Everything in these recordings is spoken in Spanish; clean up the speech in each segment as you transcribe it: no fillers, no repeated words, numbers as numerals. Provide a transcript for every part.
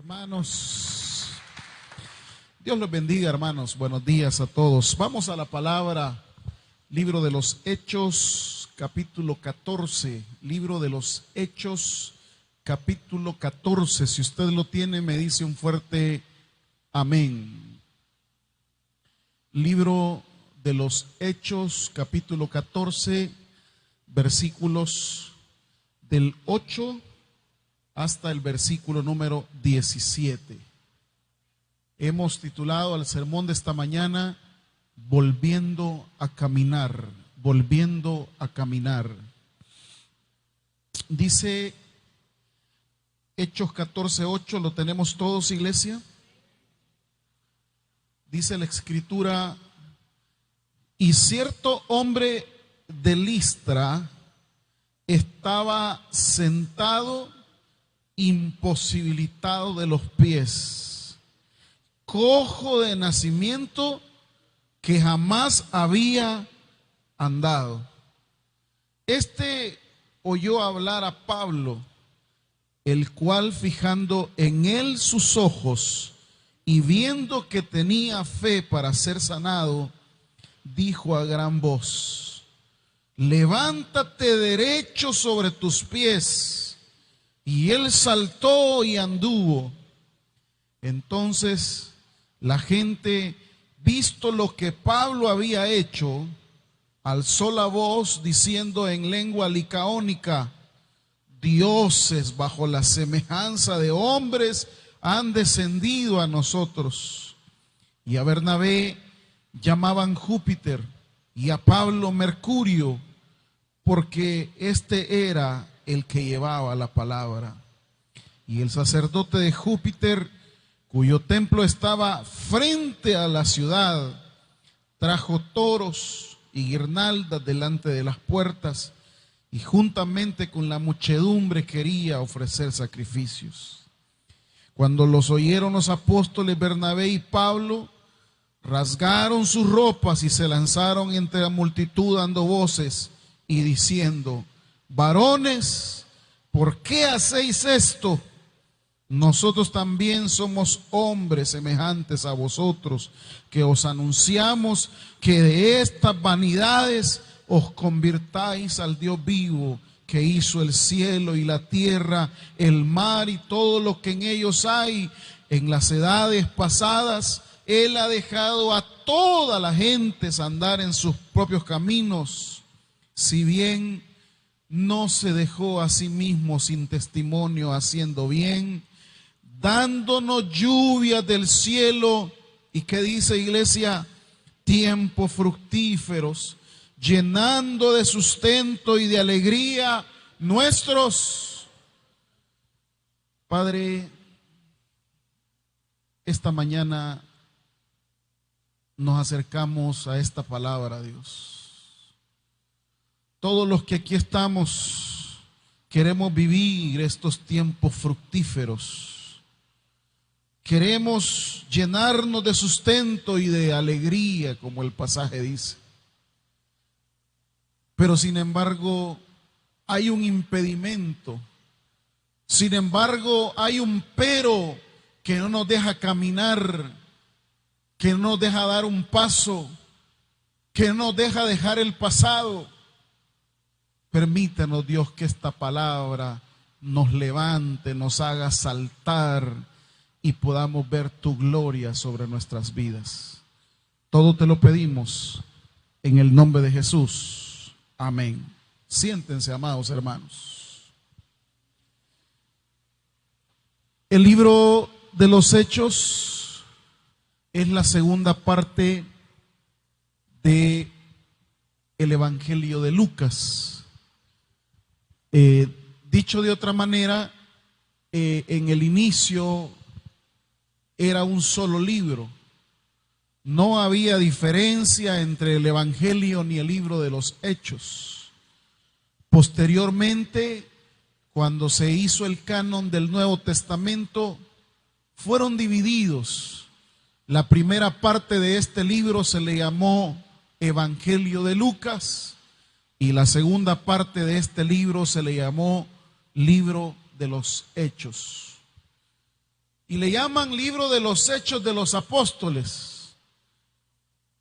Hermanos, Dios los bendiga, hermanos. Buenos días a todos. Vamos a la palabra, libro de los Hechos, capítulo 14. Libro de los Hechos, capítulo 14. Si usted lo tiene, me dice un fuerte amén. Libro de los Hechos, capítulo 14, versículos del 8 hasta el versículo número 17. Hemos titulado al sermón de esta mañana, Volviendo a caminar, volviendo a caminar. Dice Hechos 14:8, ¿lo tenemos todos, iglesia? Dice la escritura: y cierto hombre de Listra estaba sentado imposibilitado de los pies, cojo de nacimiento, que jamás había andado. Este oyó hablar a Pablo, el cual, fijando en él sus ojos y viendo que tenía fe para ser sanado, dijo a gran voz: levántate derecho sobre tus pies. Y él saltó y anduvo. Entonces la gente, visto lo que Pablo había hecho, alzó la voz diciendo en lengua licaónica: dioses bajo la semejanza de hombres han descendido a nosotros. Y a Bernabé llamaban Júpiter y a Pablo Mercurio, porque este era el que llevaba la palabra. Y el sacerdote de Júpiter, cuyo templo estaba frente a la ciudad, trajo toros y guirnaldas delante de las puertas, y juntamente con la muchedumbre quería ofrecer sacrificios. Cuando los oyeron los apóstoles Bernabé y Pablo, rasgaron sus ropas y se lanzaron entre la multitud dando voces y diciendo: varones, ¿por qué hacéis esto? Nosotros también somos hombres semejantes a vosotros, que os anunciamos que de estas vanidades os convirtáis al Dios vivo, que hizo el cielo y la tierra, el mar y todo lo que en ellos hay. En las edades pasadas Él ha dejado a todas las gentes andar en sus propios caminos, si bien no se dejó a sí mismo sin testimonio, haciendo bien, dándonos lluvia del cielo. ¿Y qué dice, iglesia? Tiempos fructíferos, llenando de sustento y de alegría nuestros. Padre, esta mañana nos acercamos a esta palabra, Dios. Todos los que aquí estamos queremos vivir estos tiempos fructíferos. Queremos llenarnos de sustento y de alegría, como el pasaje dice. Pero sin embargo, hay un impedimento. Sin embargo, hay un pero que no nos deja caminar, que no nos deja dar un paso, que no nos deja dejar el pasado. Permítanos, Dios, que esta palabra nos levante, nos haga saltar y podamos ver tu gloria sobre nuestras vidas. Todo te lo pedimos en el nombre de Jesús. Amén. Siéntense, amados hermanos. El libro de los Hechos es la segunda parte de el Evangelio de Lucas. Dicho de otra manera, en el inicio era un solo libro. No había diferencia entre el Evangelio ni el libro de los Hechos. Posteriormente, cuando se hizo el canon del Nuevo Testamento, fueron divididos. La primera parte de este libro se le llamó Evangelio de Lucas, y la segunda parte de este libro se le llamó Libro de los Hechos. y le llaman libro de los Hechos de los Apóstoles.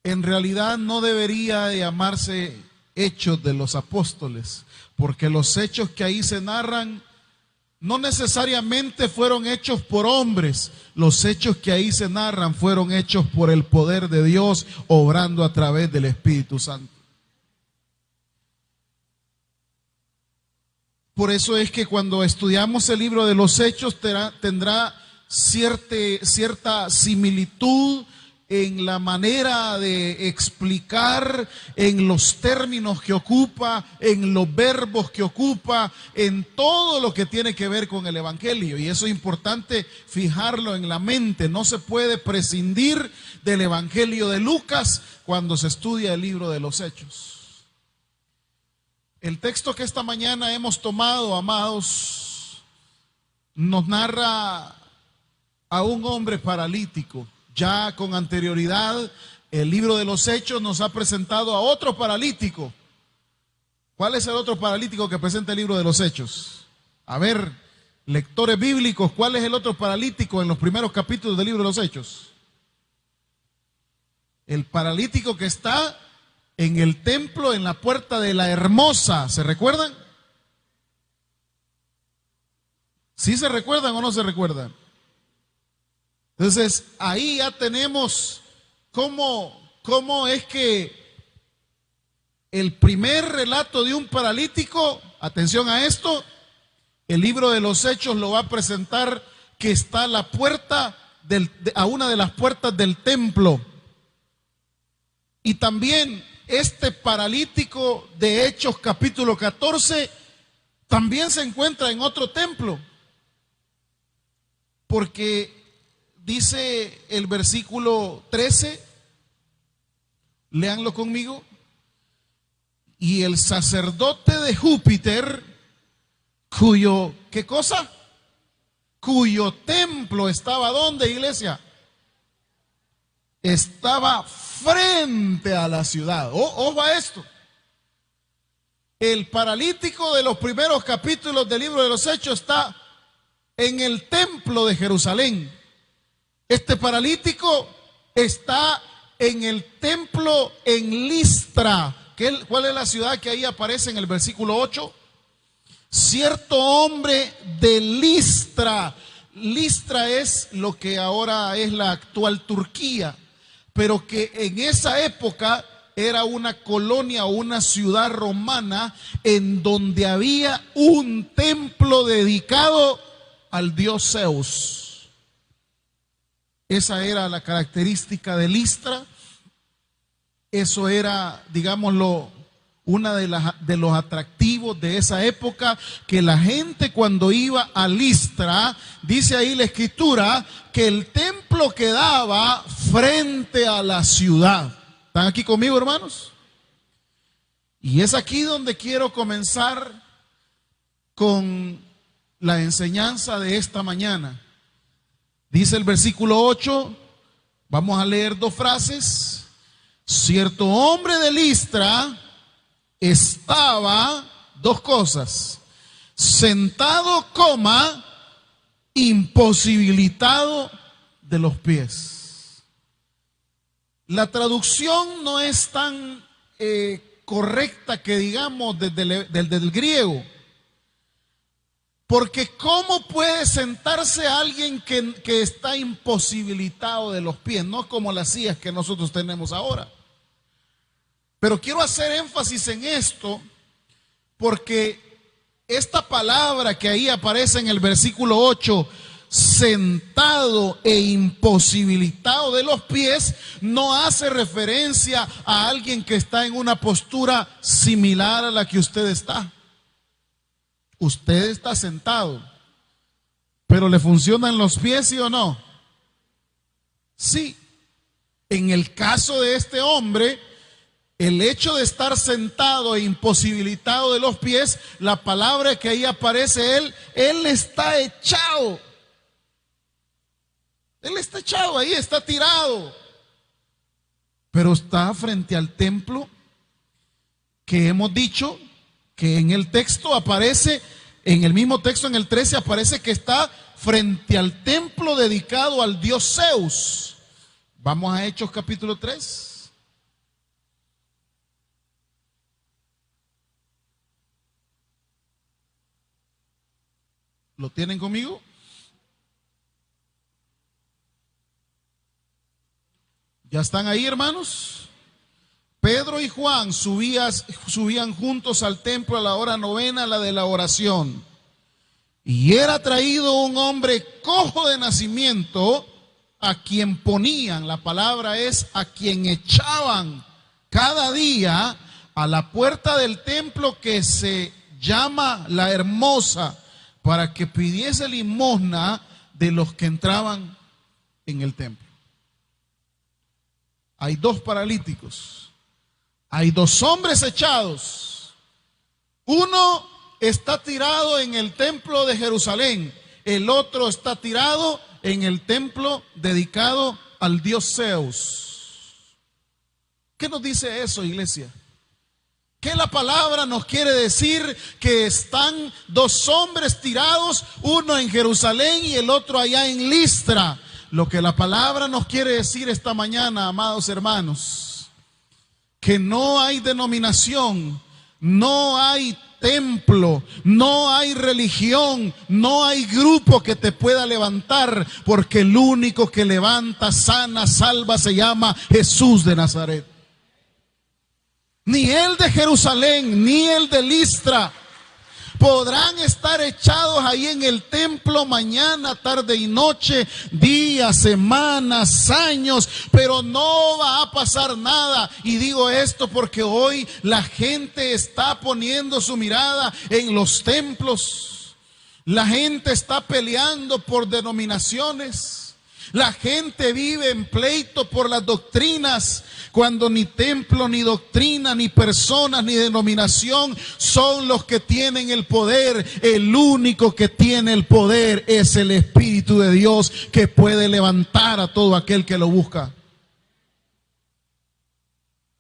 En realidad no debería llamarse Hechos de los Apóstoles, porque los hechos que ahí se narran no necesariamente fueron hechos por hombres. Los hechos que ahí se narran fueron hechos por el poder de Dios obrando a través del Espíritu Santo. Por eso es que cuando estudiamos el libro de los Hechos tendrá cierta similitud en la manera de explicar, en los términos que ocupa, en los verbos que ocupa, en todo lo que tiene que ver con el Evangelio. Y eso es importante fijarlo en la mente. No se puede prescindir del Evangelio de Lucas cuando se estudia el libro de los Hechos. El texto que esta mañana hemos tomado, amados, nos narra a un hombre paralítico. Ya con anterioridad, el libro de los Hechos nos ha presentado a otro paralítico. ¿Cuál es el otro paralítico que presenta el libro de los Hechos? A ver, lectores bíblicos, ¿cuál es el otro paralítico en los primeros capítulos del libro de los Hechos? El paralítico que está en el templo, en la puerta de la Hermosa. ¿Se recuerdan? ¿Sí se recuerdan o no se recuerdan? Entonces, ahí ya tenemos cómo es que el primer relato de un paralítico, atención a esto, el libro de los Hechos lo va a presentar que está a la puerta a una de las puertas del templo. Y también este paralítico de Hechos capítulo 14 también se encuentra en otro templo, porque dice el versículo 13, léanlo conmigo. Y el sacerdote de Júpiter, cuyo, ¿qué cosa? Cuyo templo estaba, ¿dónde, iglesia? Estaba frente a la ciudad. Ojo a esto. El paralítico de los primeros capítulos del libro de los Hechos está en el templo de Jerusalén. Este paralítico está en el templo en Listra. ¿Cuál es la ciudad que ahí aparece en el versículo 8? Cierto hombre de Listra. Listra es lo que ahora es la actual Turquía, pero que en esa época era una colonia o una ciudad romana en donde había un templo dedicado al dios Zeus. Esa era la característica de Listra. Eso era, digámoslo, una de los atractivos de esa época, que la gente cuando iba a Listra, dice ahí la escritura, que el templo quedaba frente a la ciudad. ¿Están aquí conmigo, hermanos? Y es aquí donde quiero comenzar con la enseñanza de esta mañana. Dice el versículo 8, vamos a leer dos frases. Cierto hombre de Listra estaba, dos cosas, sentado, imposibilitado de los pies. La traducción no es tan correcta que digamos desde el griego. Porque ¿cómo puede sentarse alguien que está imposibilitado de los pies? No como las sillas que nosotros tenemos ahora. Pero quiero hacer énfasis en esto porque esta palabra que ahí aparece en el versículo 8, sentado e imposibilitado de los pies, no hace referencia a alguien que está en una postura similar a la que usted está. Usted está sentado, pero ¿le funcionan los pies, sí o no? Sí. En el caso de este hombre, el hecho de estar sentado e imposibilitado de los pies, la palabra que ahí aparece, él está echado. Él está echado ahí, está tirado. Pero está frente al templo que hemos dicho que en el texto aparece, en el mismo texto en el 13 aparece que está frente al templo dedicado al dios Zeus. Vamos a Hechos capítulo 3. ¿Lo tienen conmigo? ¿Ya están ahí, hermanos? Pedro y Juan subían juntos al templo a la hora novena, la de la oración. Y era traído un hombre cojo de nacimiento, a quien ponían, la palabra es a quien echaban cada día a la puerta del templo, que se llama La Hermosa, para que pidiese limosna de los que entraban en el templo. Hay dos paralíticos, hay dos hombres echados. Uno está tirado en el templo de Jerusalén, el otro está tirado en el templo dedicado al dios Zeus. ¿Qué nos dice eso, iglesia? ¿Qué la palabra nos quiere decir? Que están dos hombres tirados, uno en Jerusalén y el otro allá en Listra. Lo que la palabra nos quiere decir esta mañana, amados hermanos, que no hay denominación, no hay templo, no hay religión, no hay grupo que te pueda levantar, porque el único que levanta, sana, salva se llama Jesús de Nazaret. Ni el de Jerusalén, ni el de Listra podrán estar echados ahí en el templo mañana, tarde y noche, días, semanas, años, pero no va a pasar nada. Y digo esto porque hoy la gente está poniendo su mirada en los templos. La gente está peleando por denominaciones. La gente vive en pleito por las doctrinas, cuando ni templo, ni doctrina, ni personas, ni denominación son los que tienen el poder. El único que tiene el poder es el Espíritu de Dios, que puede levantar a todo aquel que lo busca.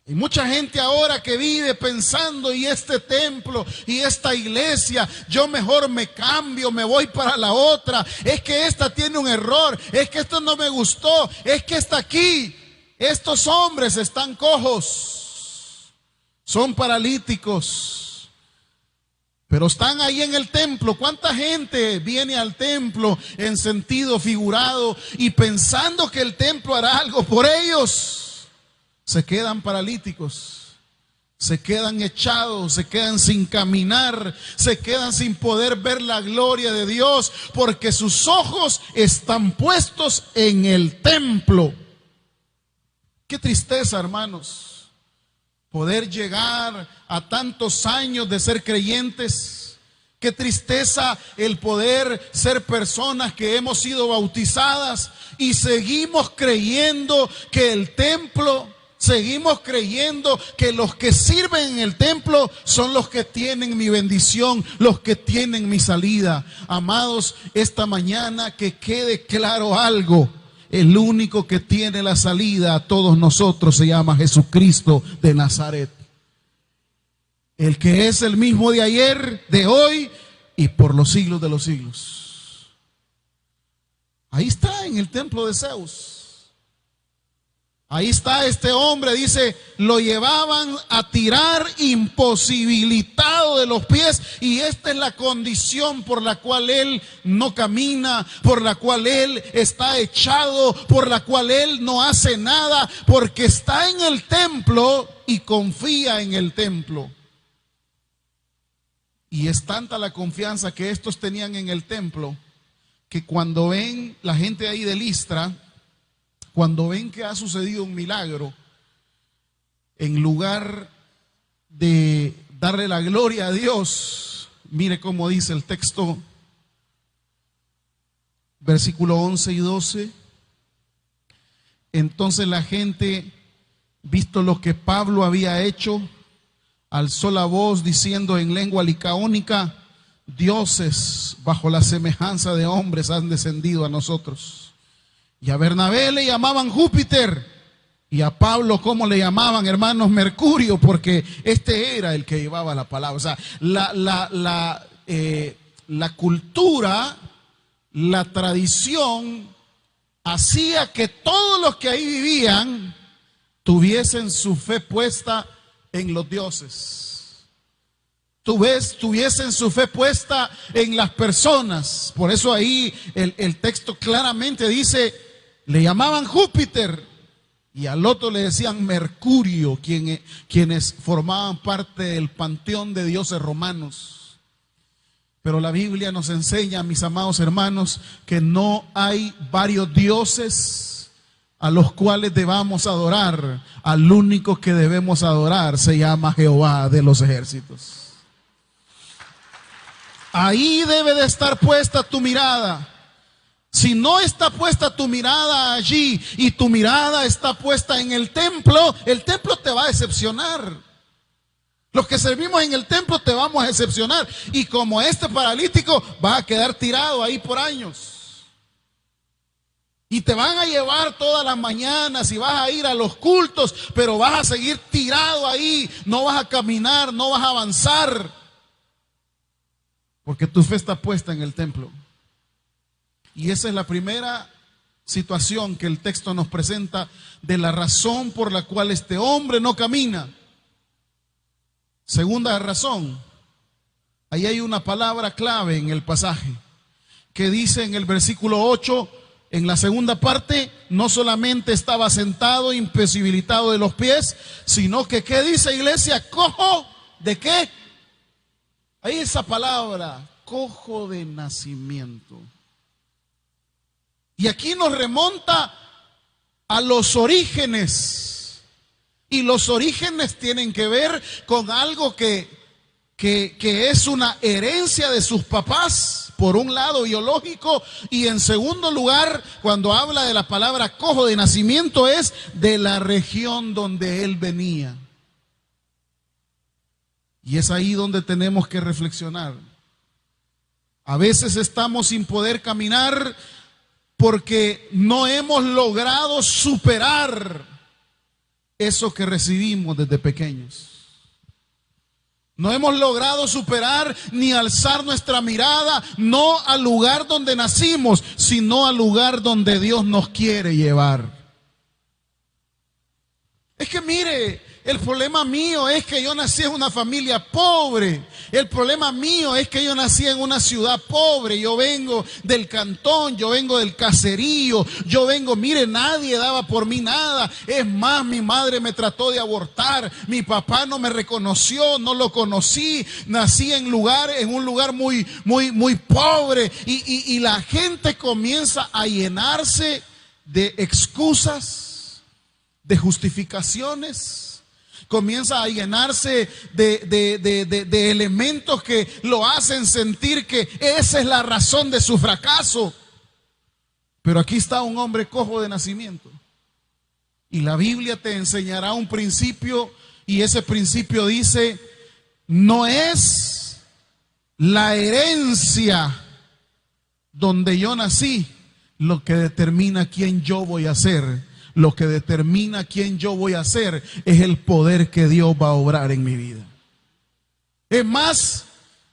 Hay mucha gente ahora que vive pensando, y este templo y esta iglesia, yo mejor me cambio, me voy para la otra. Es que esta tiene un error, es que esto no me gustó, es que está aquí. Estos hombres están cojos, son paralíticos, pero están ahí en el templo. ¿Cuánta gente viene al templo en sentido figurado y pensando que el templo hará algo por ellos? Se quedan paralíticos, se quedan echados, se quedan sin caminar, se quedan sin poder ver la gloria de Dios, porque sus ojos están puestos en el templo. Qué tristeza, hermanos, poder llegar a tantos años de ser creyentes. Qué tristeza el poder ser personas que hemos sido bautizadas y seguimos creyendo que el templo, seguimos creyendo que los que sirven en el templo son los que tienen mi bendición, los que tienen mi salida. Amados, esta mañana que quede claro algo: el único que tiene la salida a todos nosotros se llama Jesucristo de Nazaret. El que es el mismo de ayer, de hoy y por los siglos de los siglos. Ahí está en el templo de Zeus. Ahí está este hombre, dice, lo llevaban a tirar imposibilitado de los pies, y esta es la condición por la cual él no camina, por la cual él está echado, por la cual él no hace nada, porque está en el templo y confía en el templo. Y es tanta la confianza que estos tenían en el templo, que cuando ven la gente ahí de Listra, cuando ven que ha sucedido un milagro, en lugar de darle la gloria a Dios, mire cómo dice el texto, versículo 11 y 12. Entonces la gente, visto lo que Pablo había hecho, alzó la voz diciendo en lengua licaónica: dioses bajo la semejanza de hombres han descendido a nosotros. Y a Bernabé le llamaban Júpiter, y a Pablo, ¿cómo le llamaban, hermanos? Mercurio, porque este era el que llevaba la palabra. O sea, la cultura, la tradición hacía que todos los que ahí vivían tuviesen su fe puesta en los dioses. Tuviesen su fe puesta en las personas. Por eso ahí el texto claramente dice, le llamaban Júpiter y al otro le decían Mercurio, quienes formaban parte del panteón de dioses romanos. Pero la Biblia nos enseña, mis amados hermanos, que no hay varios dioses a los cuales debamos adorar. Al único que debemos adorar se llama Jehová de los ejércitos. Ahí debe de estar puesta tu mirada. Si no está puesta tu mirada allí y tu mirada está puesta en el templo te va a decepcionar. Los que servimos en el templo te vamos a decepcionar. Y como este paralítico va a quedar tirado ahí por años. Y te van a llevar todas las mañanas y vas a ir a los cultos, pero vas a seguir tirado ahí. No vas a caminar, no vas a avanzar. Porque tu fe está puesta en el templo. Y esa es la primera situación que el texto nos presenta de la razón por la cual este hombre no camina. Segunda razón, ahí hay una palabra clave en el pasaje que dice en el versículo 8, en la segunda parte, no solamente estaba sentado, imposibilitado de los pies, sino que, ¿qué dice, iglesia? Cojo, ¿de qué? Ahí esa palabra, cojo de nacimiento. Y aquí nos remonta a los orígenes. Y los orígenes tienen que ver con algo que es una herencia de sus papás, por un lado biológico, y en segundo lugar, cuando habla de la palabra cojo de nacimiento, es de la región donde él venía. Y es ahí donde tenemos que reflexionar. A veces estamos sin poder caminar porque no hemos logrado superar eso que recibimos desde pequeños. No hemos logrado superar ni alzar nuestra mirada, no al lugar donde nacimos, sino al lugar donde Dios nos quiere llevar. Es que mire, el problema mío es que yo nací en una familia pobre. El problema mío es que yo nací en una ciudad pobre. Yo vengo del cantón, yo vengo del caserío. Mire, nadie daba por mí nada. Es más, mi madre me trató de abortar. Mi papá no me reconoció, no lo conocí. Nací en un lugar muy pobre. Y la gente comienza a llenarse de excusas, de justificaciones, comienza a llenarse de elementos que lo hacen sentir que esa es la razón de su fracaso. Pero aquí está un hombre cojo de nacimiento. Y la Biblia te enseñará un principio, y ese principio dice, no es la herencia donde yo nací lo que determina quién yo voy a ser. Lo que determina quién yo voy a ser es el poder que Dios va a obrar en mi vida. Es más,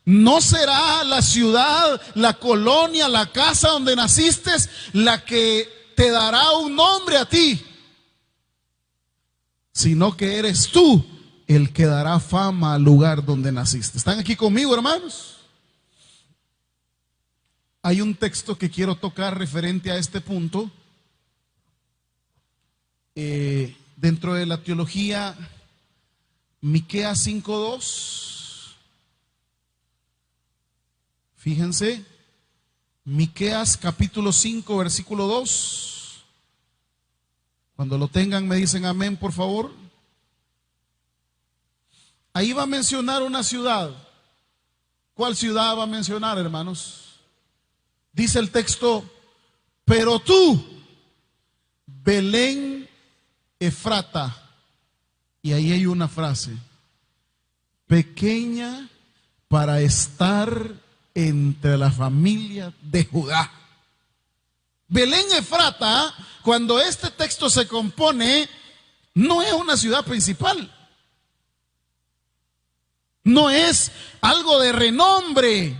no será la ciudad, la colonia, la casa donde naciste la que te dará un nombre a ti, sino que eres tú el que dará fama al lugar donde naciste. ¿Están aquí conmigo, hermanos? Hay un texto que quiero tocar referente a este punto. Dentro de la teología, Miqueas 5:2. Fíjense, Miqueas capítulo 5, versículo 2. Cuando lo tengan me dicen amén, por favor. Ahí va a mencionar una ciudad. ¿Cuál ciudad va a mencionar, hermanos? Dice el texto, pero tú, Belén Efrata, y ahí hay una frase, pequeña para estar entre la familia de Judá. Belén Efrata, cuando este texto se compone, no es una ciudad principal, no es algo de renombre.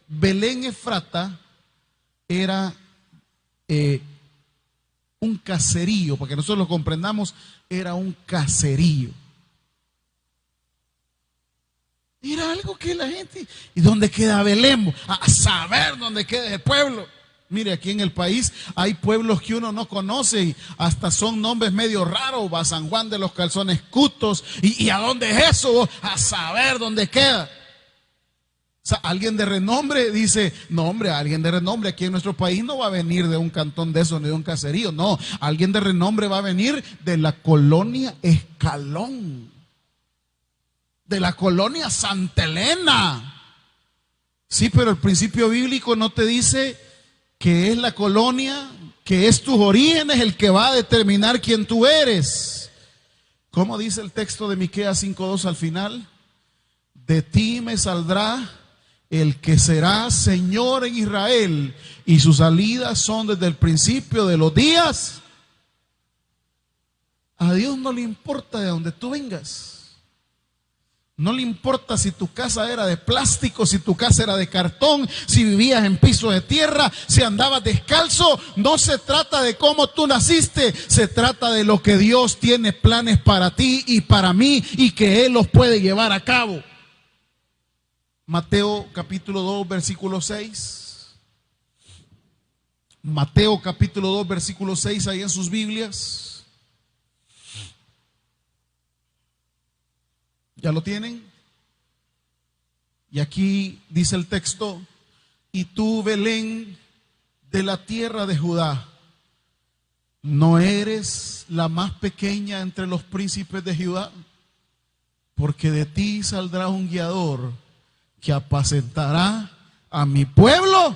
Belén Efrata era un caserío, para que nosotros lo comprendamos, era un caserío. Era algo que la gente, ¿y dónde queda Belén? A saber dónde queda el pueblo. Mire, aquí en el país hay pueblos que uno no conoce y hasta son nombres medio raros. Va a San Juan de los Calzones Cutos. ¿Y a dónde es eso? A saber dónde queda. O sea, alguien de renombre dice, no hombre, alguien de renombre aquí en nuestro país no va a venir de un cantón de eso ni de un caserío. No, alguien de renombre va a venir de la colonia Escalón, de la colonia Santa Elena. Sí, pero el principio bíblico no te dice que es la colonia, que es tus orígenes el que va a determinar quién tú eres. ¿Cómo dice el texto de Miqueas 5:2 al final? De ti me saldrá el que será Señor en Israel, y sus salidas son desde el principio de los días. A Dios no le importa de dónde tú vengas. No le importa si tu casa era de plástico, si tu casa era de cartón, si vivías en piso de tierra, si andabas descalzo. No se trata de cómo tú naciste, se trata de lo que Dios tiene planes para ti y para mí y que Él los puede llevar a cabo. Mateo capítulo 2, versículo 6. Mateo capítulo 2, versículo 6, ahí en sus Biblias. ¿Ya lo tienen? Y aquí dice el texto: y tú, Belén, de la tierra de Judá, no eres la más pequeña entre los príncipes de Judá, porque de ti saldrá un guiador que apacentará a mi pueblo.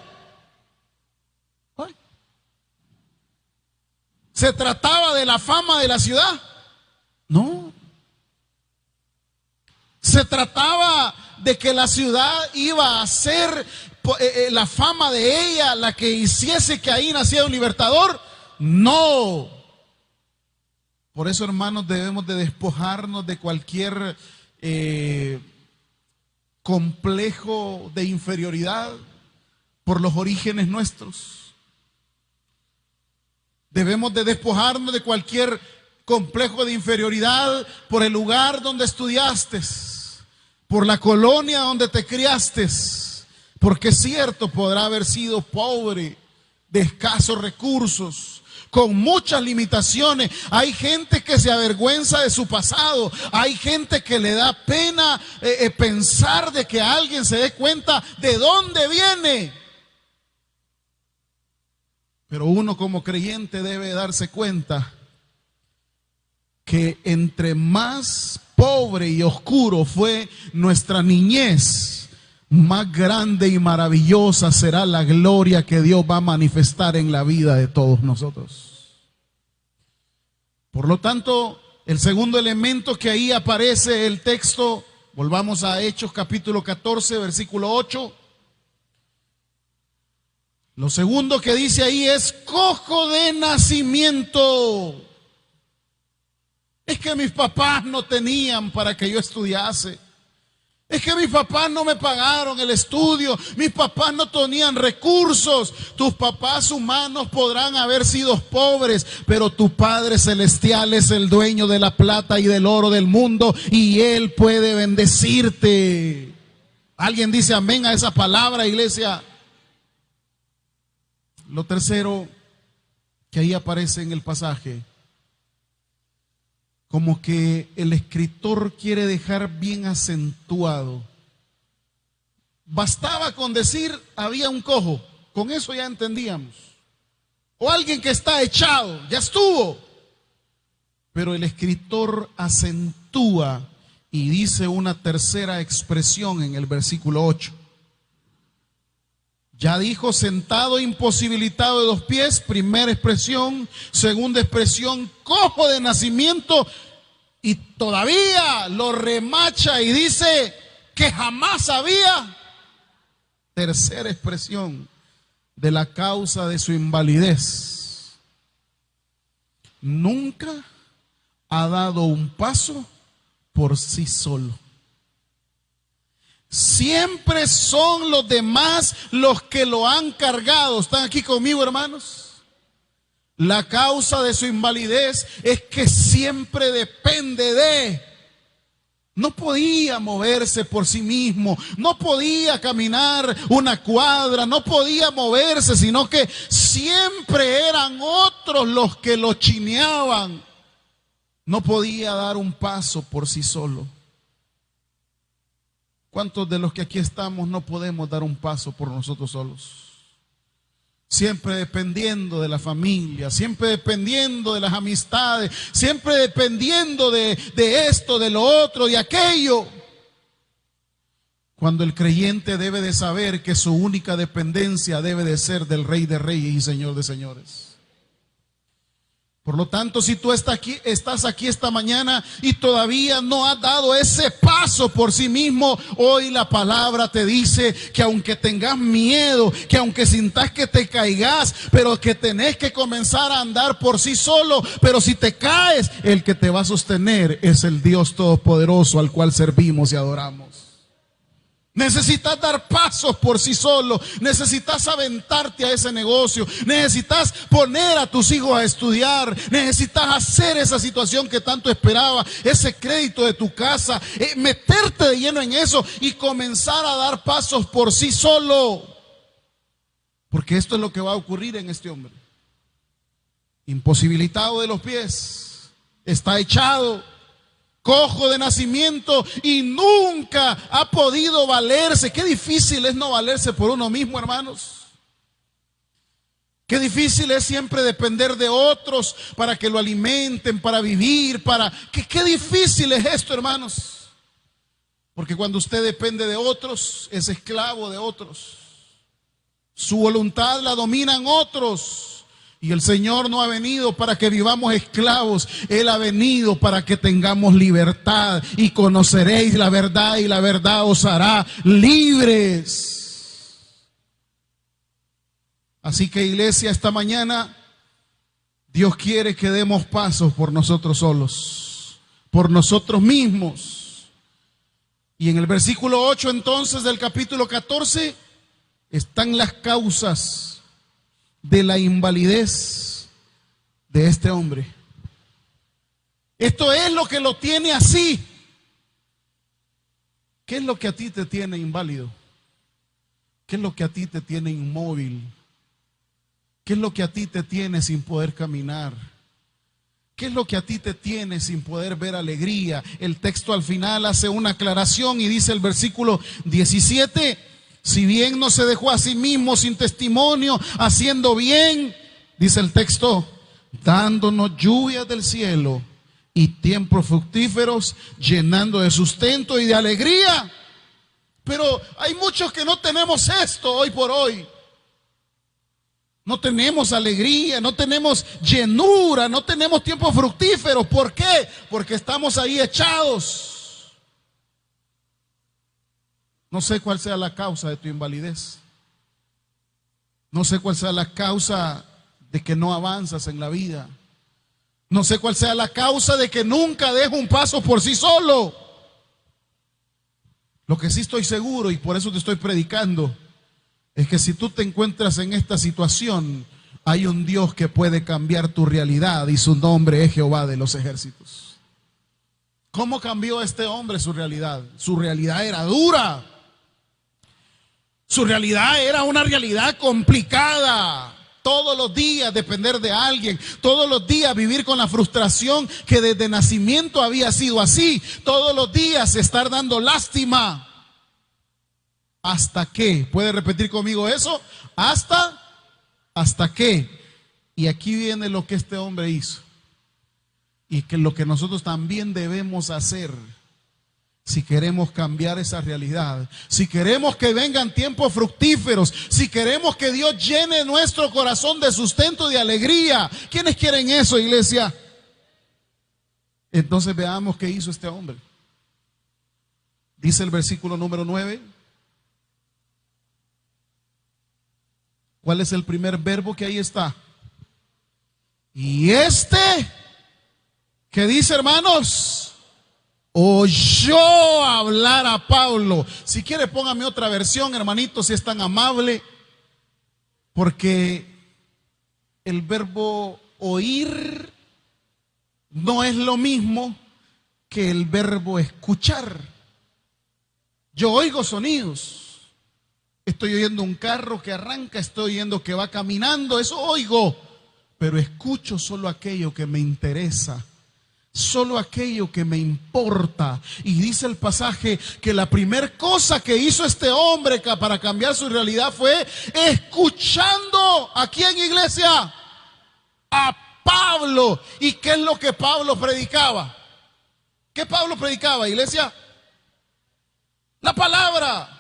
¿Se trataba de la fama de la ciudad? No. ¿Se trataba de que la ciudad iba a ser la fama de ella la que hiciese que ahí naciera un libertador? No. Por eso, hermanos, debemos de despojarnos de cualquier complejo de inferioridad por los orígenes nuestros. Debemos de despojarnos de cualquier complejo de inferioridad por el lugar donde estudiaste, por la colonia donde te criaste, porque es cierto, podrá haber sido pobre, de escasos recursos, con muchas limitaciones. Hay gente que se avergüenza de su pasado, hay gente que le da pena pensar de que alguien se dé cuenta de dónde viene. Pero uno como creyente debe darse cuenta que entre más pobre y oscuro fue nuestra niñez, más grande y maravillosa será la gloria que Dios va a manifestar en la vida de todos nosotros. Por lo tanto, el segundo elemento que ahí aparece el texto, volvamos a Hechos capítulo 14, versículo 8. Lo segundo que dice ahí es cojo de nacimiento. Es que mis papás no tenían para que yo estudiase. Es que mis papás no me pagaron el estudio. Mis papás no tenían recursos. Tus papás humanos podrán haber sido pobres, pero tu Padre Celestial es el dueño de la plata y del oro del mundo y Él puede bendecirte. ¿Alguien dice amén a esa palabra, iglesia? Lo tercero que ahí aparece en el pasaje, como que el escritor quiere dejar bien acentuado. Bastaba con decir había un cojo, con eso ya entendíamos. O alguien que está echado, ya estuvo. Pero el escritor acentúa y dice una tercera expresión en el versículo 8. Ya dijo sentado, imposibilitado de 2 pies, primera expresión. Segunda expresión, cojo de nacimiento. Y todavía lo remacha y dice que jamás había. Tercera expresión de la causa de su invalidez. Nunca ha dado un paso por sí solo. Siempre son los demás los que lo han cargado. ¿Están aquí conmigo, hermanos? La causa de su invalidez es que siempre depende de... No podía moverse por sí mismo, no podía caminar una cuadra, no podía moverse, sino que siempre eran otros los que lo chineaban. No podía dar un paso por sí solo. ¿Cuántos de los que aquí estamos no podemos dar un paso por nosotros solos? Siempre dependiendo de la familia, siempre dependiendo de las amistades, siempre dependiendo de esto, de lo otro, de aquello. Cuando el creyente debe de saber que su única dependencia debe de ser del Rey de Reyes y Señor de Señores. Por lo tanto, si tú estás aquí esta mañana y todavía no has dado ese paso por sí mismo, hoy la palabra te dice que aunque tengas miedo, que aunque sintas que te caigas, pero que tenés que comenzar a andar por sí solo, pero si te caes, el que te va a sostener es el Dios Todopoderoso al cual servimos y adoramos. Necesitas dar pasos por sí solo, necesitas aventarte a ese negocio, necesitas poner a tus hijos a estudiar, necesitas hacer esa situación que tanto esperaba, ese crédito de tu casa, meterte de lleno en eso y comenzar a dar pasos por sí solo. Porque esto es lo que va a ocurrir en este hombre. Imposibilitado de los pies, está echado, cojo de nacimiento y nunca ha podido valerse. Qué difícil es no valerse por uno mismo, hermanos. Qué difícil es siempre depender de otros para que lo alimenten, para vivir, Qué difícil es esto, hermanos. Porque cuando usted depende de otros, es esclavo de otros. Su voluntad la dominan otros. Y el Señor no ha venido para que vivamos esclavos. Él ha venido para que tengamos libertad. Y conoceréis la verdad y la verdad os hará libres. Así que, iglesia, esta mañana Dios quiere que demos pasos por nosotros solos, por nosotros mismos. Y en el versículo 8 entonces del capítulo 14 están las causas de la invalidez de este hombre. Esto es lo que lo tiene así. ¿Qué es lo que a ti te tiene inválido? ¿Qué es lo que a ti te tiene inmóvil? ¿Qué es lo que a ti te tiene sin poder caminar? ¿Qué es lo que a ti te tiene sin poder ver alegría? El texto al final hace una aclaración y dice el versículo 17: si bien no se dejó a sí mismo sin testimonio, haciendo bien, dice el texto, dándonos lluvias del cielo y tiempos fructíferos, llenando de sustento y de alegría. Pero hay muchos que no tenemos esto hoy por hoy. No tenemos alegría, no tenemos llenura, no tenemos tiempos fructíferos. ¿Por qué? Porque estamos ahí echados. No sé cuál sea la causa de tu invalidez. No sé cuál sea la causa de que no avanzas en la vida. No sé cuál sea la causa de que nunca dejas un paso por sí solo. Lo que sí estoy seguro, y por eso te estoy predicando, es que si tú te encuentras en esta situación, hay un Dios que puede cambiar tu realidad y su nombre es Jehová de los ejércitos. ¿Cómo cambió este hombre su realidad? Su realidad era dura. Su realidad era una realidad complicada. Todos los días depender de alguien, todos los días vivir con la frustración que desde nacimiento había sido así, todos los días estar dando lástima. ¿Hasta qué? ¿Puede repetir conmigo eso? ¿Hasta qué? Y aquí viene lo que este hombre hizo y que lo que nosotros también debemos hacer. Si queremos cambiar esa realidad, si queremos que vengan tiempos fructíferos, si queremos que Dios llene nuestro corazón de sustento y de alegría. ¿Quiénes quieren eso, iglesia? Entonces veamos qué hizo este hombre. Dice el versículo número 9. ¿Cuál es el primer verbo que ahí está? Y ¿qué dice, hermanos? oyó hablar a Pablo. Si quiere, póngame otra versión, hermanito, si es tan amable, porque el verbo oír no es lo mismo que el verbo escuchar. Yo oigo sonidos. Estoy oyendo un carro que arranca, estoy oyendo que va caminando, eso oigo. Pero escucho solo aquello que me interesa, solo aquello que me importa. Y dice el pasaje que la primera cosa que hizo este hombre para cambiar su realidad fue escuchando. ¿A quién, iglesia? A Pablo. ¿Y qué es lo que Pablo predicaba? ¿Qué Pablo predicaba, iglesia? La palabra.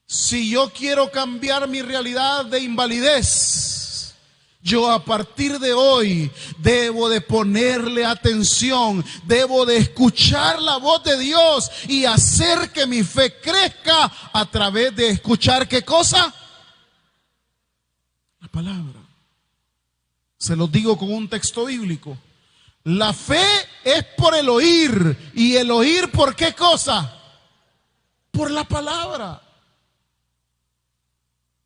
Si yo quiero cambiar mi realidad de invalidez, yo a partir de hoy debo de ponerle atención, debo de escuchar la voz de Dios y hacer que mi fe crezca a través de escuchar ¿qué cosa? La palabra. Se los digo con un texto bíblico. La fe es por el oír. ¿Y el oír por qué cosa? Por la palabra.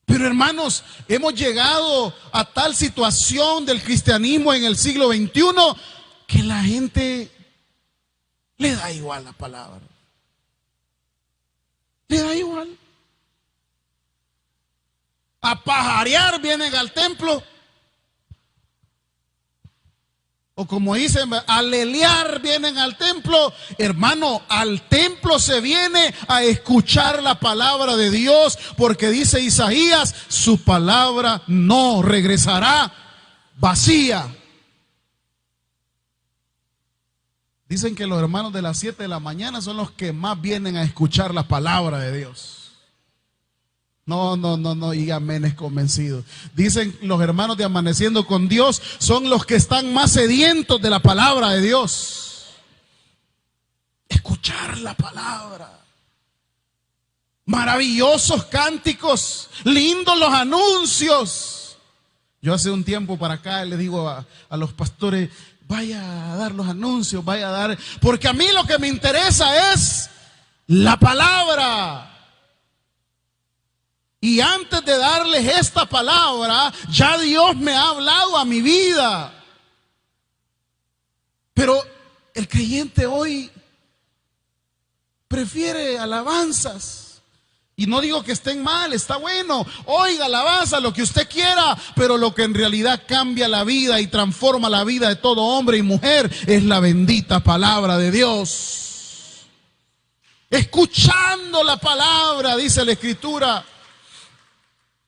Pero hermanos, hemos llegado a tal situación del cristianismo en el siglo XXI que la gente le da igual la palabra. Le da igual. A pajarear vienen al templo. O como dicen, a lelear vienen al templo. Hermano, al templo se viene a escuchar la palabra de Dios, porque dice Isaías, su palabra no regresará vacía. Dicen que los hermanos de las 7 de la mañana son los que más vienen a escuchar la palabra de Dios. No, y amén es convencido. Dicen los hermanos de Amaneciendo con Dios son los que están más sedientos de la palabra de Dios. Escuchar la palabra. Maravillosos cánticos, lindos los anuncios. Yo hace un tiempo para acá le digo a los pastores, vaya a dar los anuncios, vaya a dar, porque a mí lo que me interesa es la palabra. Y antes de darles esta palabra, ya Dios me ha hablado a mi vida. Pero el creyente hoy prefiere alabanzas. Y no digo que estén mal, está bueno. Oiga, alabanza, lo que usted quiera. Pero lo que en realidad cambia la vida y transforma la vida de todo hombre y mujer es la bendita palabra de Dios. Escuchando la palabra, dice la Escritura.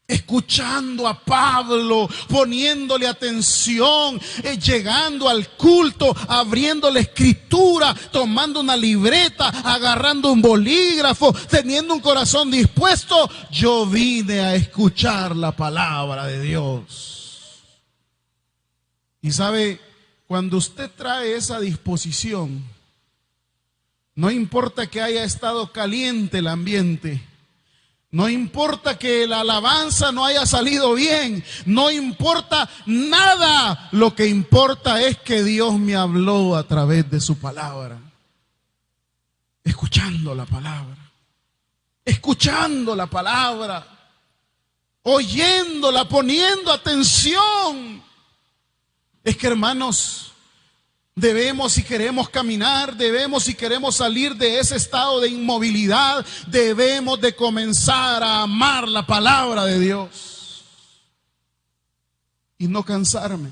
Escuchando a Pablo, poniéndole atención, llegando al culto, abriendo la escritura, tomando una libreta, agarrando un bolígrafo, teniendo un corazón dispuesto. Yo vine a escuchar la palabra de Dios. Y sabe, cuando usted trae esa disposición, no importa que haya estado caliente el ambiente, no importa que la alabanza no haya salido bien, no importa nada, lo que importa es que Dios me habló a través de su palabra. Escuchando la palabra, escuchando la palabra, oyéndola, poniendo atención. Es que hermanos, debemos, si queremos caminar, debemos, si queremos salir de ese estado de inmovilidad, debemos de comenzar a amar la palabra de Dios. Y no cansarme.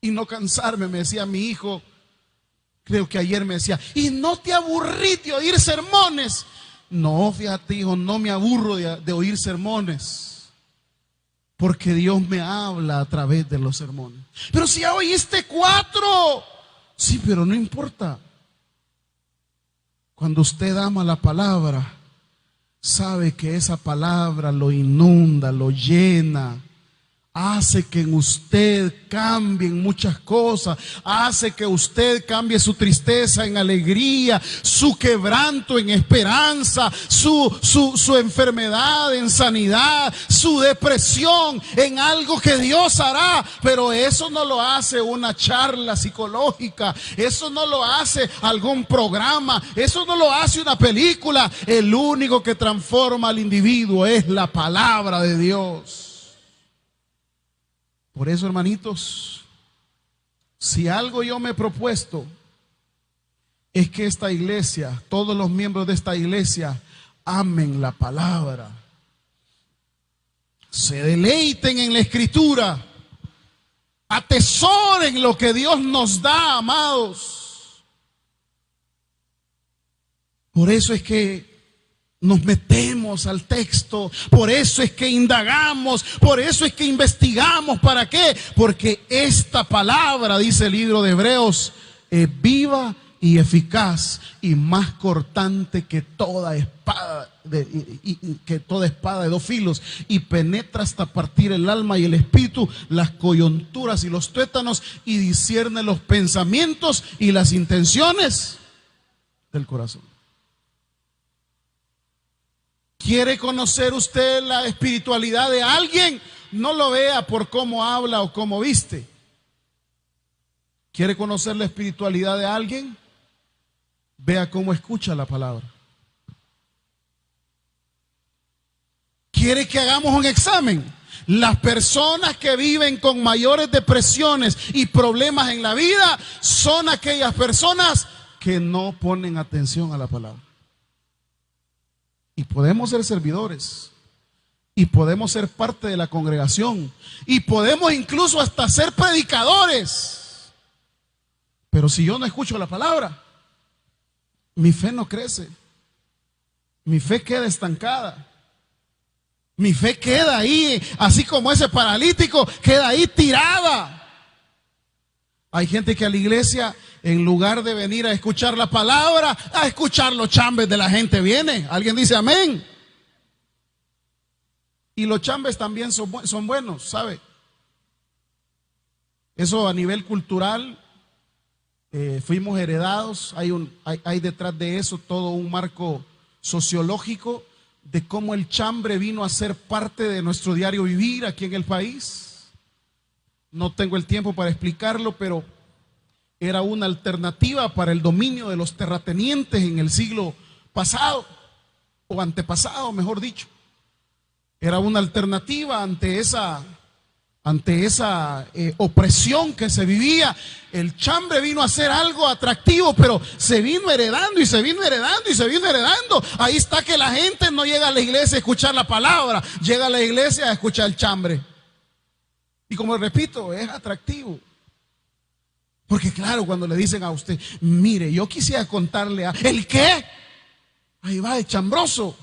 Y no cansarme, me decía mi hijo, creo que ayer me decía, ¿y no te aburrís de oír sermones? No, fíjate, hijo, no me aburro de oír sermones. Porque Dios me habla a través de los sermones. Pero si ya oíste 4. Sí, pero no importa. Cuando usted ama la palabra, sabe que esa palabra lo inunda, lo llena, hace que en usted cambien muchas cosas, hace que usted cambie su tristeza en alegría, su quebranto en esperanza, su enfermedad en sanidad, su depresión en algo que Dios hará. Pero eso no lo hace una charla psicológica, eso no lo hace algún programa, eso no lo hace una película. El único que transforma al individuo es la palabra de Dios. Por eso, hermanitos, si algo yo me he propuesto es que esta iglesia, todos los miembros de esta iglesia, amen la palabra, se deleiten en la escritura, atesoren lo que Dios nos da, amados. Por eso es que nos metemos al texto, por eso es que indagamos, por eso es que investigamos. ¿Para qué? Porque esta palabra, dice el libro de Hebreos, es viva y eficaz y más cortante que toda espada de dos filos, y penetra hasta partir el alma y el espíritu, las coyunturas y los tuétanos, y discierne los pensamientos y las intenciones del corazón. ¿Quiere conocer usted la espiritualidad de alguien? No lo vea por cómo habla o cómo viste. ¿Quiere conocer la espiritualidad de alguien? Vea cómo escucha la palabra. ¿Quiere que hagamos un examen? Las personas que viven con mayores depresiones y problemas en la vida son aquellas personas que no ponen atención a la palabra. Y podemos ser servidores, y podemos ser parte de la congregación, y podemos incluso hasta ser predicadores. Pero si yo no escucho la palabra, mi fe no crece, mi fe queda estancada, mi fe queda ahí, así como ese paralítico, queda ahí tirada. Hay gente que a la iglesia, en lugar de venir a escuchar la palabra, a escuchar los chambes de la gente viene. ¿Alguien dice amén? Y los chambes también son buenos, ¿sabe? Eso a nivel cultural, fuimos heredados. Hay detrás de eso todo un marco sociológico de cómo el chambre vino a ser parte de nuestro diario vivir aquí en el país. No tengo el tiempo para explicarlo, pero era una alternativa para el dominio de los terratenientes en el siglo pasado, o antepasado, mejor dicho. Era una alternativa ante esa opresión que se vivía. El chambre vino a ser algo atractivo, pero se vino heredando y se vino heredando y se vino heredando. Ahí está que la gente no llega a la iglesia a escuchar la palabra, llega a la iglesia a escuchar el chambre. Y como repito, es atractivo. Porque claro, cuando le dicen a usted, mire, yo quisiera contarle ¿el qué? Ahí va de chambroso.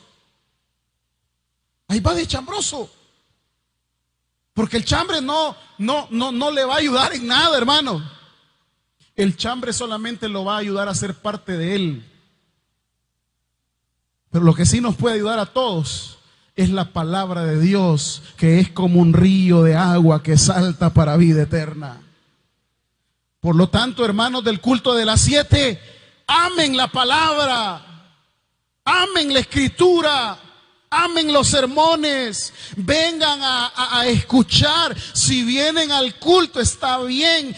Ahí va de chambroso. Porque el chambre no le va a ayudar en nada, hermano. El chambre solamente lo va a ayudar a ser parte de él. Pero lo que sí nos puede ayudar a todos es la palabra de Dios, que es como un río de agua que salta para vida eterna. Por lo tanto, hermanos del culto de las 7, amen la palabra, amen la escritura, amen los sermones, vengan a escuchar. Si vienen al culto, está bien,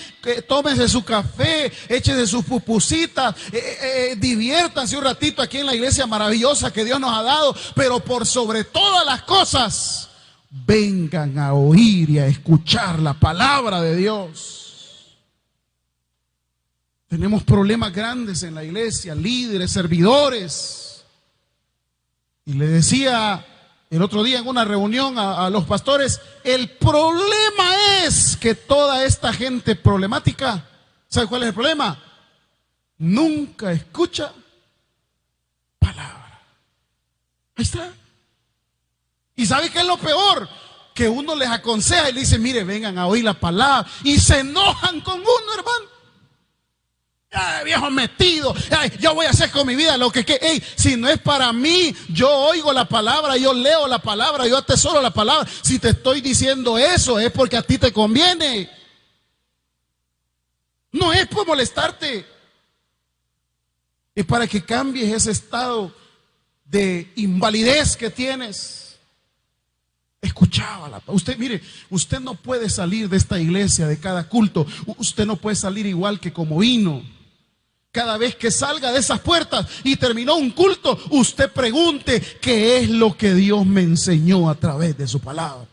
tómense su café, échense sus pupusitas, diviértanse un ratito aquí en la iglesia maravillosa que Dios nos ha dado, pero por sobre todas las cosas, vengan a oír y a escuchar la palabra de Dios. Tenemos problemas grandes en la iglesia, líderes, servidores. Y le decía el otro día en una reunión a los pastores, el problema es que toda esta gente problemática, ¿sabe cuál es el problema? Nunca escucha palabra. Ahí está. ¿Y sabe qué es lo peor? Que uno les aconseja y le dice, mire, vengan a oír la palabra, y se enojan con uno, hermano. Ay, viejo metido, ay, yo voy a hacer con mi vida lo que ey, si no es para mí, yo oigo la palabra, yo leo la palabra, yo atesoro la palabra. Si te estoy diciendo eso es porque a ti te conviene. No es por molestarte. Es para que cambies ese estado de invalidez que tienes. Escuchaba usted, mire, usted no puede salir de esta iglesia, de cada culto. Usted no puede salir igual que como vino. Cada vez que salga de esas puertas y terminó un culto, usted pregunte qué es lo que Dios me enseñó a través de su palabra.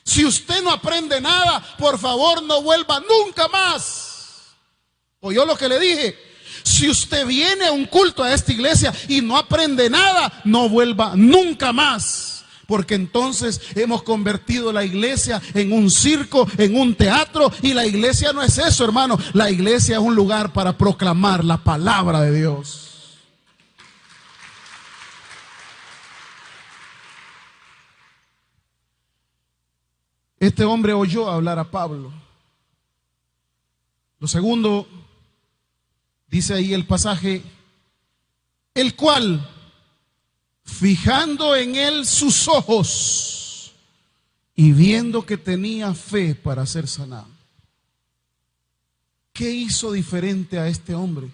Si usted no aprende nada, por favor no vuelva nunca más. ¿Oyó lo que le dije? Si usted viene a un culto a esta iglesia y no aprende nada, no vuelva nunca más. Porque entonces hemos convertido la iglesia en un circo, en un teatro. Y la iglesia no es eso, hermano. La iglesia es un lugar para proclamar la palabra de Dios. Este hombre oyó hablar a Pablo. Lo segundo, dice ahí el pasaje, el cual, fijando en él sus ojos y viendo que tenía fe para ser sanado. ¿Qué hizo diferente a este hombre?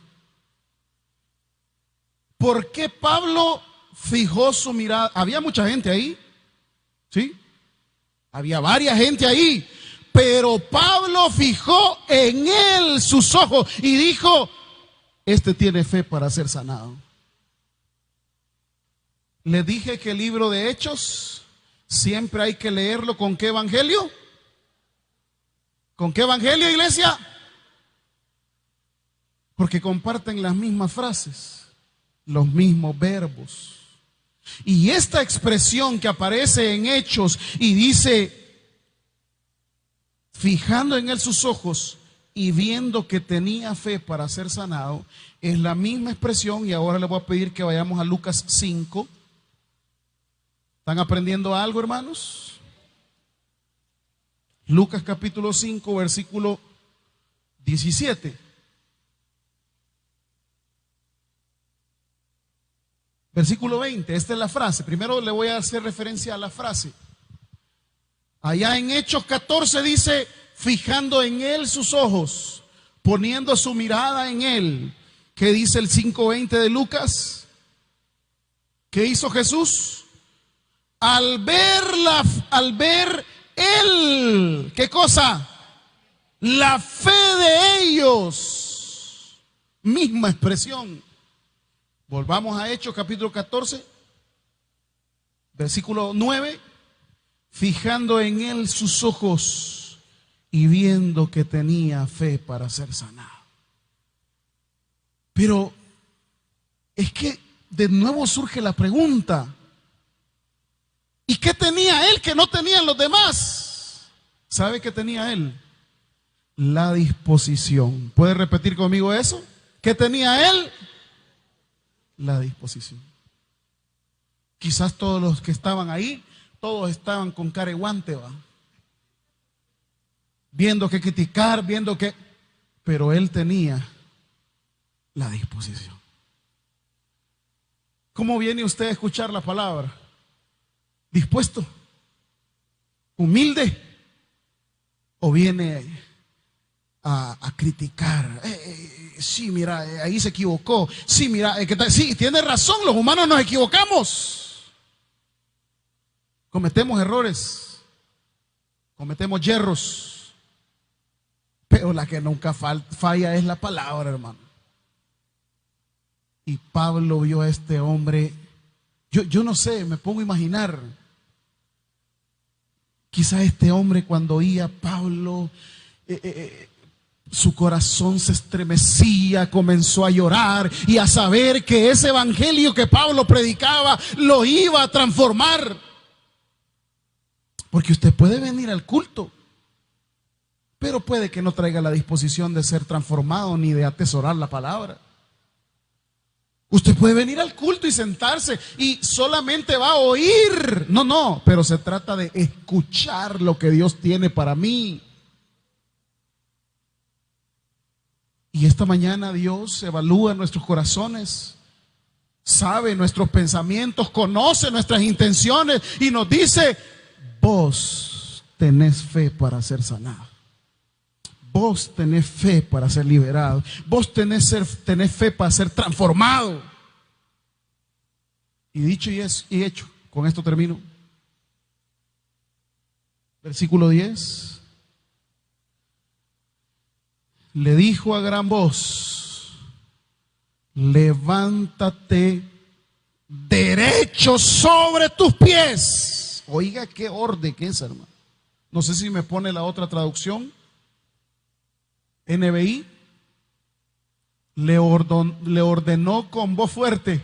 ¿Por qué Pablo fijó su mirada? Había mucha gente ahí, ¿sí? Había varias gente ahí, pero Pablo fijó en él sus ojos y dijo, este tiene fe para ser sanado. Les dije que el libro de Hechos siempre hay que leerlo ¿con qué evangelio? ¿Con qué evangelio, iglesia? Porque comparten las mismas frases, los mismos verbos. Y esta expresión que aparece en Hechos y dice, fijando en él sus ojos y viendo que tenía fe para ser sanado, es la misma expresión. Y ahora le voy a pedir que vayamos a Lucas 5. ¿Están aprendiendo algo, hermanos? Lucas capítulo 5, versículo 17. Versículo 20, esta es la frase. Primero le voy a hacer referencia a la frase. Allá en Hechos 14 dice, fijando en él sus ojos, poniendo su mirada en él. ¿Qué dice el 5:20 de Lucas? ¿Qué hizo Jesús? Al ver él, ¿qué cosa? La fe de ellos. Misma expresión. Volvamos a Hechos capítulo 14, versículo 9. Fijando en él sus ojos y viendo que tenía fe para ser sanado. Pero es que de nuevo surge la pregunta, ¿y qué tenía él que no tenían los demás? ¿Sabe qué tenía él? La disposición. ¿Puede repetir conmigo eso? ¿Qué tenía él? La disposición. Quizás todos los que estaban ahí, todos estaban con cara de guante, ¿va? Viendo que criticar, viendo que... Pero él tenía la disposición. ¿Cómo viene usted a escuchar la palabra? ¿Dispuesto? ¿Humilde? ¿O viene a criticar? Sí, mira, ahí se equivocó. Sí, mira, sí, tiene razón, los humanos nos equivocamos. Cometemos errores, cometemos yerros, pero la que nunca falla es la palabra, hermano. Y Pablo vio a este hombre, yo no sé, me pongo a imaginar. Quizás este hombre cuando oía a Pablo, su corazón se estremecía, comenzó a llorar y a saber que ese evangelio que Pablo predicaba lo iba a transformar. Porque usted puede venir al culto, pero puede que no traiga la disposición de ser transformado ni de atesorar la palabra. Usted puede venir al culto y sentarse y solamente va a oír. No, pero se trata de escuchar lo que Dios tiene para mí. Y esta mañana Dios evalúa nuestros corazones, sabe nuestros pensamientos, conoce nuestras intenciones y nos dice: vos tenés fe para ser sanado, vos tenés fe para ser liberado, vos tenés fe para ser transformado. Y dicho y hecho, con esto termino. Versículo 10. Le dijo a gran voz: levántate derecho sobre tus pies. Oiga qué orden que es, hermano. No sé si me pone la otra traducción. NBI. Le ordenó con voz fuerte: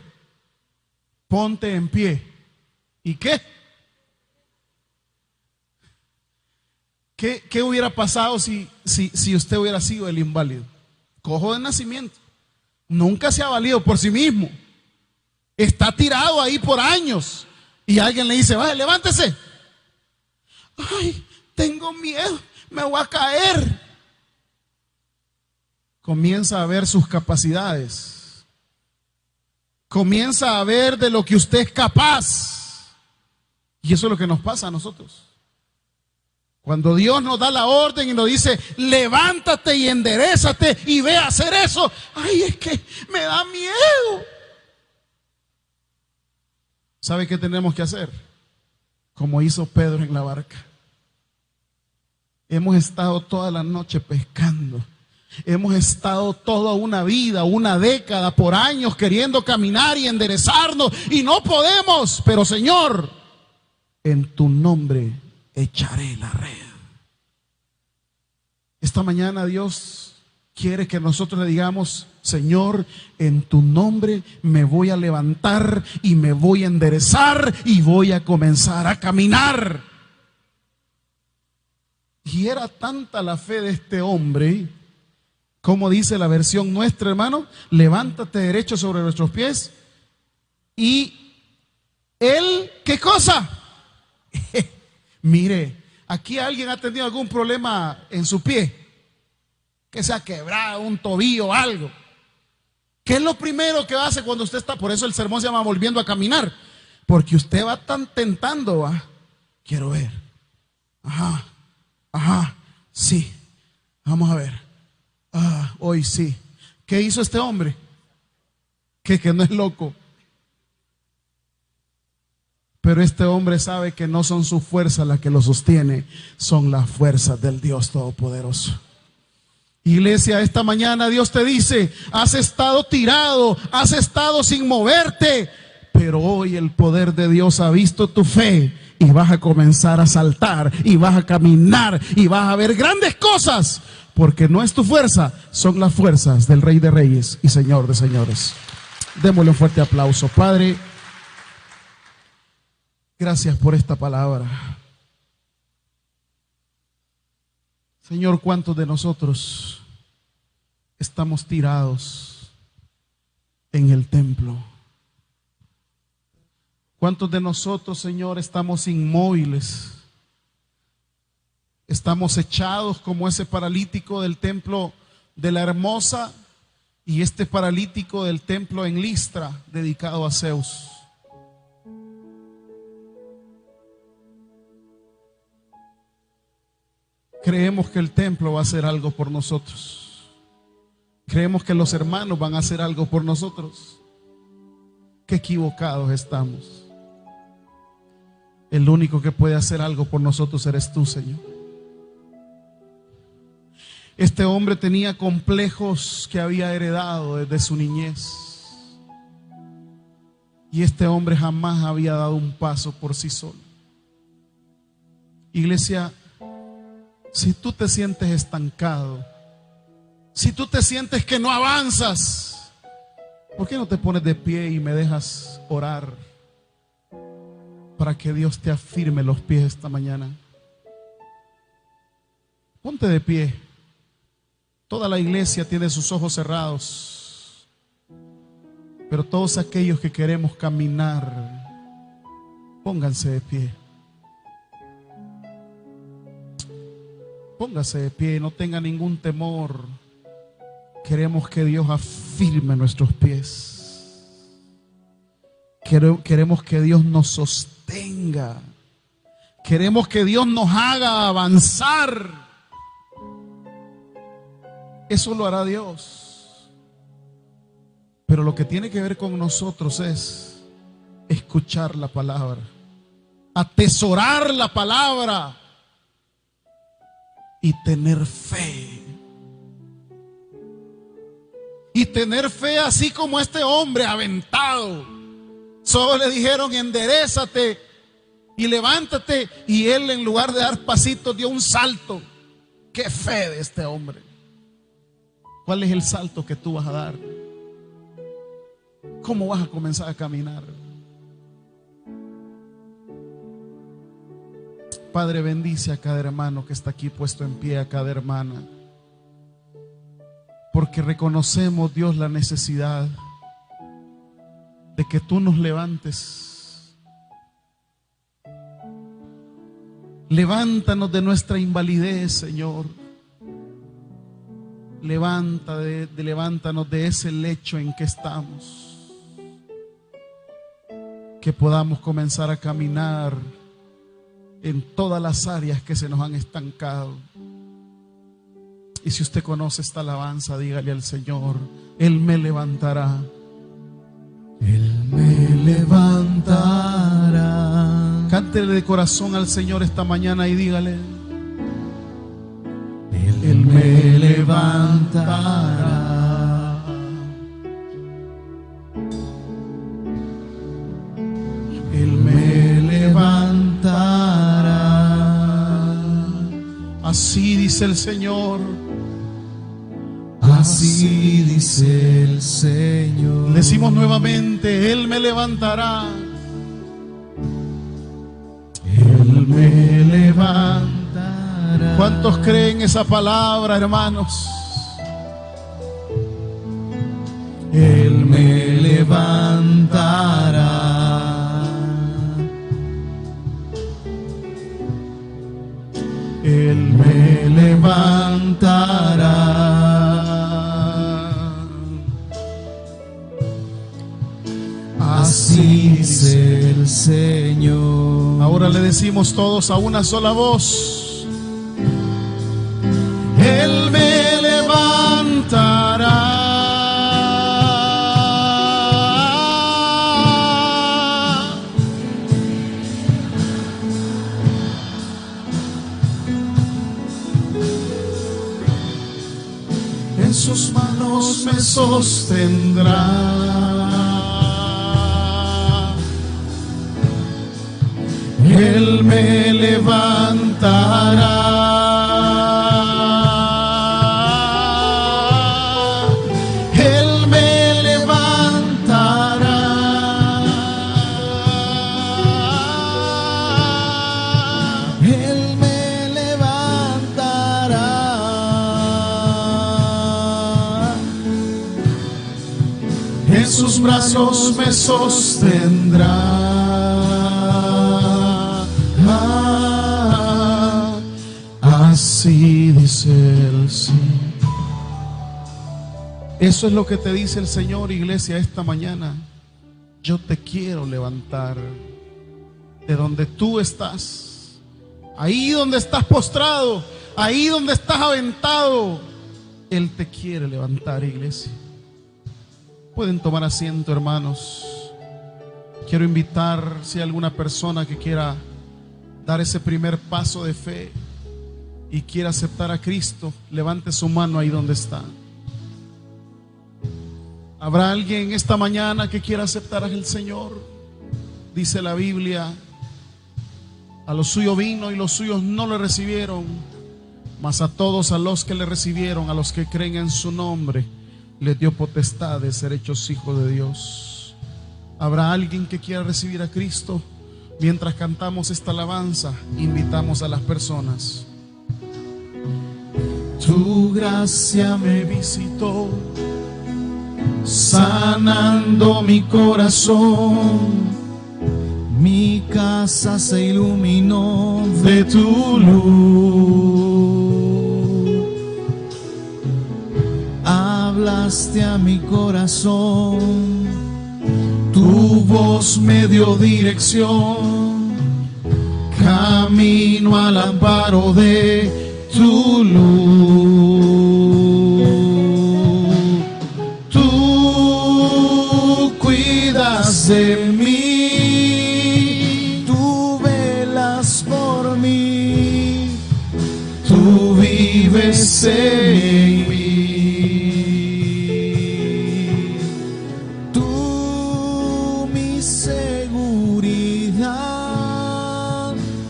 ponte en pie. ¿Y qué? ¿Qué hubiera pasado si usted hubiera sido el inválido? Cojo de nacimiento. Nunca se ha valido por sí mismo. Está tirado ahí por años. Y alguien le dice: vaya, levántese. Ay, tengo miedo, me voy a caer. Comienza a ver sus capacidades. Comienza a ver de lo que usted es capaz. Y eso es lo que nos pasa a nosotros. Cuando Dios nos da la orden y nos dice: levántate y enderézate y ve a hacer eso. Ay, es que me da miedo. ¿Sabe qué tenemos que hacer? Como hizo Pedro en la barca. Hemos estado toda la noche pescando. Hemos estado toda una vida, una década, por años queriendo caminar y enderezarnos y no podemos. Pero Señor, en tu nombre echaré la red. Esta mañana Dios quiere que nosotros le digamos: Señor, en tu nombre me voy a levantar y me voy a enderezar y voy a comenzar a caminar. Y era tanta la fe de este hombre, como dice la versión nuestra, hermano: levántate derecho sobre nuestros pies. Y él, ¿qué cosa? Mire, aquí alguien ha tenido algún problema en su pie, que se ha quebrado un tobillo o algo. ¿Qué es lo primero que hace cuando usted está? Por eso el sermón se llama volviendo a caminar, porque usted va tan tentando, ¿va? Quiero ver. Ajá, sí. Vamos a ver. Hoy sí. ¿Qué hizo este hombre? Que no es loco. Pero este hombre sabe que no son sus fuerzas las que lo sostiene, son las fuerzas del Dios Todopoderoso. Iglesia, esta mañana Dios te dice: has estado tirado, has estado sin moverte, pero hoy el poder de Dios ha visto tu fe y vas a comenzar a saltar y vas a caminar y vas a ver grandes cosas, porque no es tu fuerza, son las fuerzas del Rey de Reyes y Señor de Señores. Démosle un fuerte aplauso. Padre, gracias por esta palabra. Señor, ¿cuántos de nosotros estamos tirados en el templo? ¿Cuántos de nosotros, Señor, estamos inmóviles? Estamos echados como ese paralítico del templo de la Hermosa y este paralítico del templo en Listra dedicado a Zeus. Creemos que el templo va a hacer algo por nosotros. Creemos que los hermanos van a hacer algo por nosotros. Qué equivocados estamos. El único que puede hacer algo por nosotros eres tú, Señor. Este hombre tenía complejos que había heredado desde su niñez. Y este hombre jamás había dado un paso por sí solo. Iglesia, si tú te sientes estancado, si tú te sientes que no avanzas, ¿por qué no te pones de pie y me dejas orar para que Dios te afirme los pies esta mañana? Ponte de pie. Toda la iglesia tiene sus ojos cerrados, pero todos aquellos que queremos caminar, pónganse de pie. Póngase de pie, no tenga ningún temor. Queremos que Dios afirme nuestros pies. Queremos que Dios nos sostenga. Queremos que Dios nos haga avanzar. Eso lo hará Dios. Pero lo que tiene que ver con nosotros es escuchar la palabra, atesorar la palabra y tener fe. Y tener fe así como este hombre aventado. Solo le dijeron: enderézate y levántate. Y él, en lugar de dar pasitos, dio un salto. Qué fe de este hombre. ¿Cuál es el salto que tú vas a dar? ¿Cómo vas a comenzar a caminar? Padre, bendice a cada hermano que está aquí puesto en pie, a cada hermana. Porque reconocemos, Dios, la necesidad de que tú nos levantes. Levántanos de nuestra invalidez, Señor. Levántanos de ese lecho en que estamos. Que podamos comenzar a caminar en todas las áreas que se nos han estancado. Y si usted conoce esta alabanza, dígale al Señor: Él me levantará. Él me levantará. Cántele de corazón al Señor esta mañana y dígale: Él me levantará. Él me levantará. Así dice el Señor. Así dice el Señor. Decimos nuevamente: Él me levantará. Él me levantará. ¿Cuántos creen esa palabra, hermanos? Él me levantará. Él me levantará. Así dice el Señor. Ahora le decimos todos a una sola voz: Él me levantará. En sus manos me sostendrá. Él me levantará. Él me levantará. Él me levantará. En sus brazos me sostendrá. Así dice el Señor. Eso es lo que te dice el Señor, iglesia, esta mañana. Yo te quiero levantar de donde tú estás, ahí donde estás postrado, ahí donde estás aventado. Él te quiere levantar, iglesia. Pueden tomar asiento, hermanos. Quiero invitar, si hay alguna persona que quiera dar ese primer paso de fe y quiere aceptar a Cristo, levante su mano ahí donde está. ¿Habrá alguien esta mañana que quiera aceptar al Señor? Dice la Biblia: a los suyos vino y los suyos no le recibieron, mas a todos a los que le recibieron, a los que creen en su nombre, les dio potestad de ser hechos hijos de Dios. ¿Habrá alguien que quiera recibir a Cristo? Mientras cantamos esta alabanza, invitamos a las personas. Tu gracia me visitó, sanando mi corazón. Mi casa se iluminó De tu luz. hablaste a mi corazón, tu voz me dio dirección, camino al amparo de tu luz. Tú cuidas de mí, tú velas por mí, tú vives en mí. Tú mi seguridad,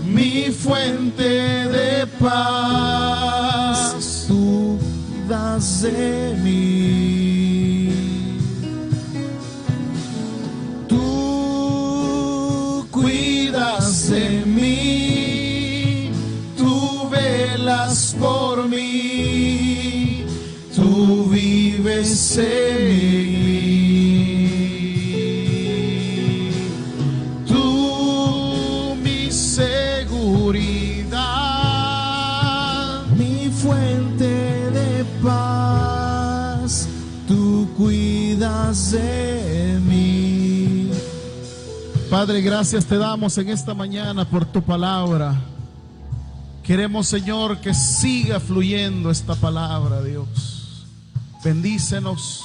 mi fuente de paz, tú das de mí. Tú cuidas de mí, tú velas por mí, tú vives en mí. Tú mi seguridad, mi fuente de paz, tú cuidas de mí. Padre, gracias te damos en esta mañana por tu palabra. Queremos, Señor, que siga fluyendo esta palabra, Dios. Bendícenos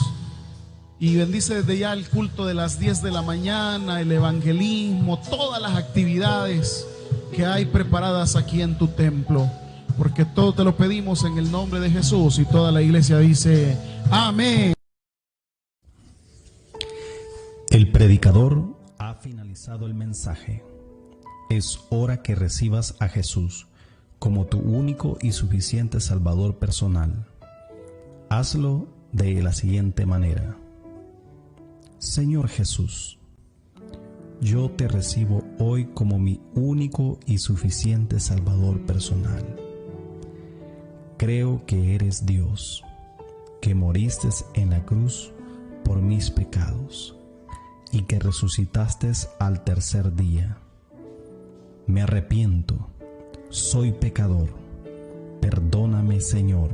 y bendice desde ya el culto de las 10 de la mañana, el evangelismo, todas las actividades que hay preparadas aquí en tu templo, porque todo te lo pedimos en el nombre de Jesús. Y toda la iglesia dice amén. El predicador ha finalizado el mensaje. Es hora que recibas a Jesús como tu único y suficiente Salvador personal. Hazlo de la siguiente manera. Señor Jesús, yo te recibo hoy como mi único y suficiente Salvador personal. Creo que eres Dios, que moriste en la cruz por mis pecados y que resucitaste al tercer día. Me arrepiento, soy pecador, perdóname, Señor.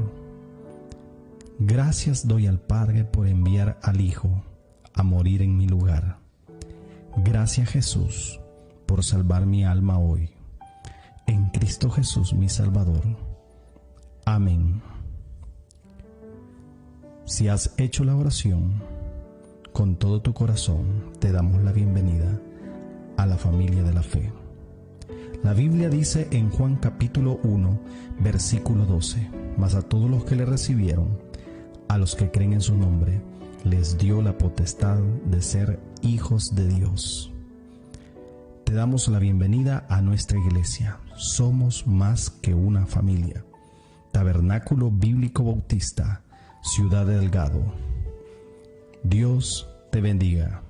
Gracias doy al Padre por enviar al Hijo a morir en mi lugar. Gracias, Jesús, por salvar mi alma hoy. En Cristo Jesús, mi Salvador. Amén. Si has hecho la oración con todo tu corazón, te damos la bienvenida a la familia de la fe. La Biblia dice en Juan capítulo 1, versículo 12, mas a todos los que le recibieron, a los que creen en su nombre, les dio la potestad de ser hijos de Dios. Te damos la bienvenida a nuestra iglesia. Somos más que una familia. Tabernáculo Bíblico Bautista, Ciudad Delgado. Dios te bendiga.